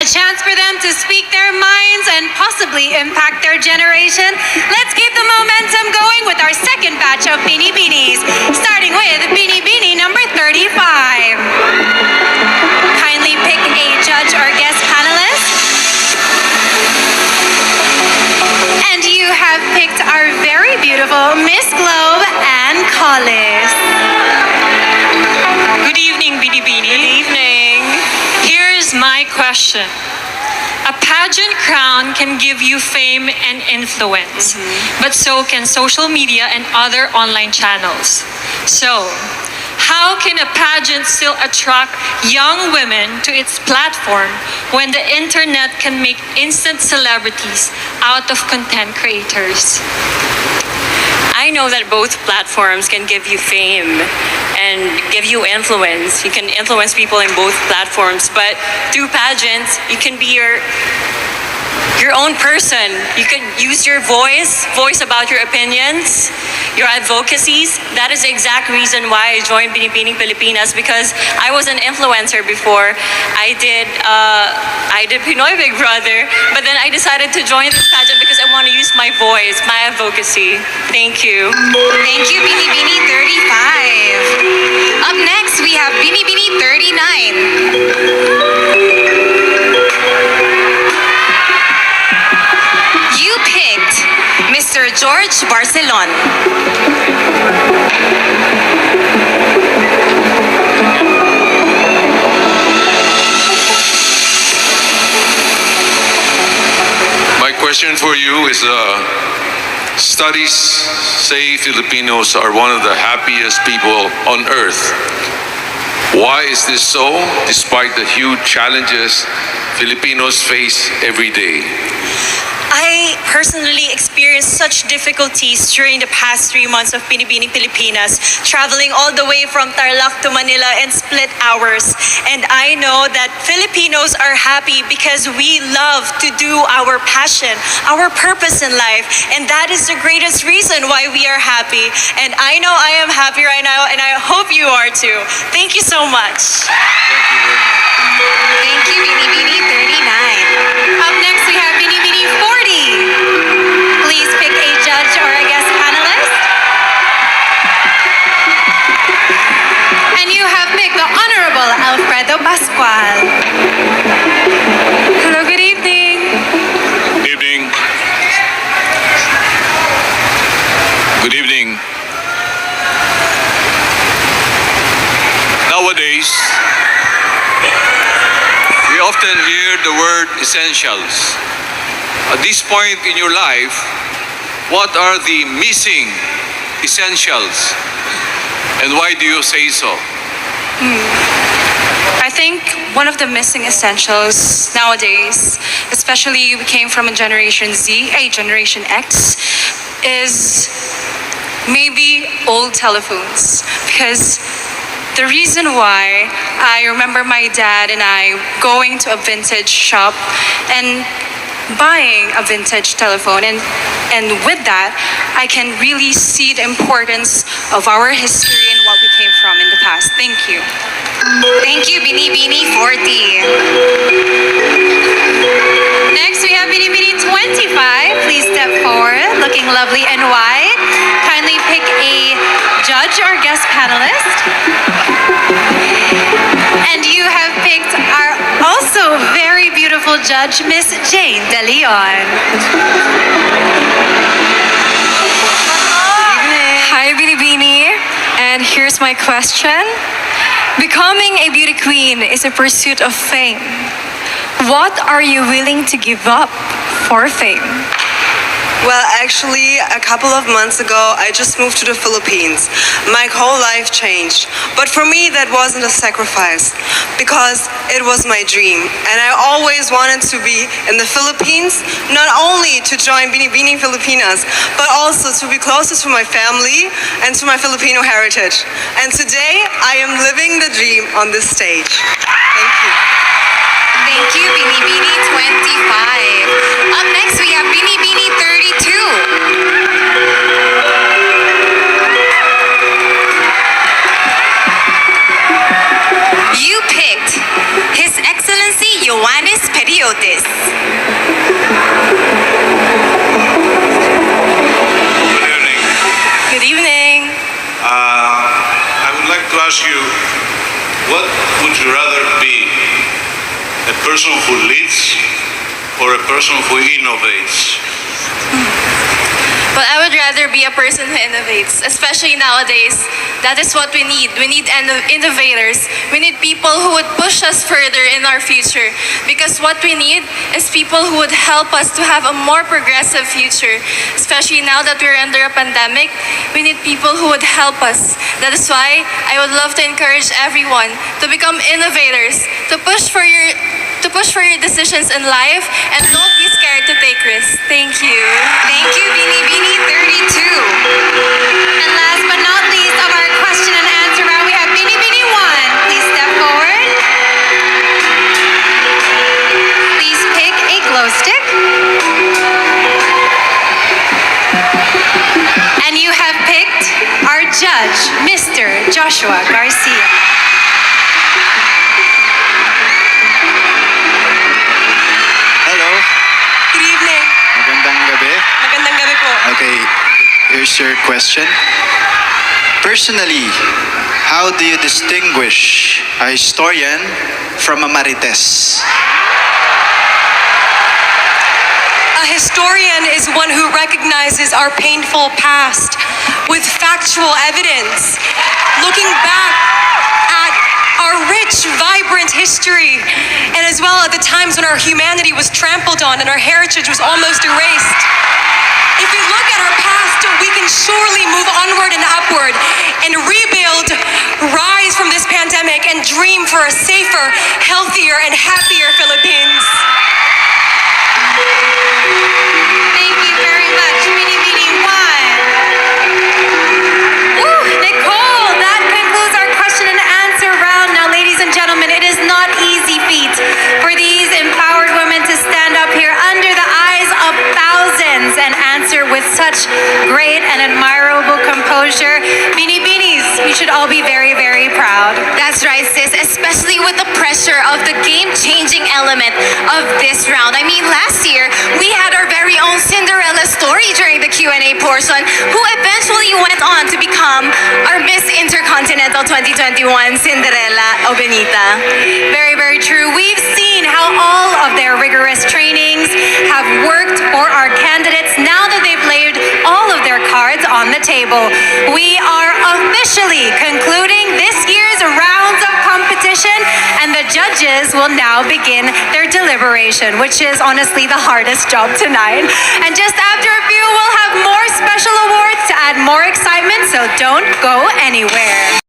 chance for them to speak their minds and possibly impact their generation. Let's keep the momentum going with our second batch of Beanie Beanies, starting with Beanie Beanie number 35. Kindly pick a judge or guest panelist. And you have picked our very beautiful Miss Globe and Collis. Good evening, Beanie Beanie. Good evening. Here's my question. A pageant crown can give you fame and influence, but so can social media and other online channels. So, how can a pageant still attract young women to its platform when the internet can make instant celebrities out of content creators? I know that both platforms can give you fame and give you influence. You can influence people in both platforms, but through pageants, you can be your own person. You can use your voice about your opinions, your advocacies. That is the exact reason why I joined Pilipinas, Pilipinas, because I was an influencer before. I did Pinoy Big Brother, but then I decided to join this pageant because I want to use my voice, my advocacy. Thank you. Thank you, Beanie Beanie 35. Up next, we have Beanie Beanie 39. You picked Mr. George Barcelon. My question for you is, studies say Filipinos are one of the happiest people on earth. Why is this so, despite the huge challenges Filipinos face every day? I personally experienced such difficulties during the past 3 months of Binibining Pilipinas, traveling all the way from Tarlac to Manila in split hours. And I know that Filipinos are happy because we love to do our passion, our purpose in life. And that is the greatest reason why we are happy. And I know I am happy right now, and I hope you are too. Thank you so much. Thank you, Beanie Beanie 39. Up next, we have Beanie Beanie 40. Please pick a judge or a guest panelist. And you have picked the Honorable Alfredo Pascual. Hello, good evening. Evening. Good evening. Nowadays, we often hear the word essentials. At this point in your life, what are the missing essentials? And why do you say so? I think one of the missing essentials nowadays, especially we came from a Generation Z, a Generation X, is maybe old telephones. Because the reason why I remember my dad and I going to a vintage shop and buying a vintage telephone, and with that I can really see the importance of our history and what we came from in the past. Thank you. Thank you, Beanie Beanie 40. Next, we have Beanie Beanie 25. Please step forward, looking lovely and white. Kindly pick a judge or guest panelist. And you have picked our also very beautiful judge, Miss Jane De Leon. Hi, Beanie Beanie, and here's my question. Becoming a beauty queen is a pursuit of fame. What are you willing to give up for fame? Well, actually, a couple of months ago, I just moved to the Philippines. My whole life changed. But for me, that wasn't a sacrifice because it was my dream. And I always wanted to be in the Philippines, not only to join Binibining Filipinas, but also to be closer to my family and to my Filipino heritage. And today, I am living the dream on this stage. Thank you. Thank you, Beanie Beanie 25. Up next, we have Beanie Beanie 32. You picked His Excellency Ioannis Perio. Otis. Good evening. Good evening. I would like to ask you, what would you rather be? A person who leads or a person who innovates? Well, I would rather be a person who innovates, especially nowadays. That is what we need. We need innovators. We need people who would push us further in our future. Because what we need is people who would help us to have a more progressive future. Especially now that we're under a pandemic, we need people who would help us. That is why I would love to encourage everyone to become innovators, to push for your decisions in life, and don't be scared to take risks. Thank you. Thank you, Beanie Beanie 32. And last but not least of our question and answer round, we have Beanie Beanie 1. Please step forward. Please pick a glow stick. And you have picked our judge, Mr. Joshua Garcia. Hello, Good evening. magandang gabi. Magandang gabi po. Okay, here's your question. Personally, how do you distinguish a historian from a marites? A historian is one who recognizes our painful past with factual evidence, looking back at our rich, vibrant history, and as well at the times when our humanity was trampled on and our heritage was almost erased. If we look at our past, we can surely move onward and upward and rebuild, rise from this pandemic, and dream for a safer, healthier, and happier Philippines. Thank you very much, Beanie Beanie 1. Ooh, Nicole, that concludes our question and answer round. Now, ladies and gentlemen, it is not easy feat for these empowered women to stand up here under the eyes of thousands and answer with such great and admirable composure. Beanie Beanies, you should all be very, very proud. That's right, sis, especially with the pressure of the game-changing element of this round. I mean, last year, we had our very own Cinderella story during the Q&A portion, who eventually went on to become our Miss Intercontinental 2021, Cinderella Obenita. Very, very true. We've seen how all of their rigorous trainings have worked for our candidates now that they've laid all of their cards on the table. We are officially concluding this year's rounds of competition, and the judges will now begin their deliberation, which is honestly the hardest job tonight. And just after a few, we'll have more special awards to add more excitement, so don't go anywhere.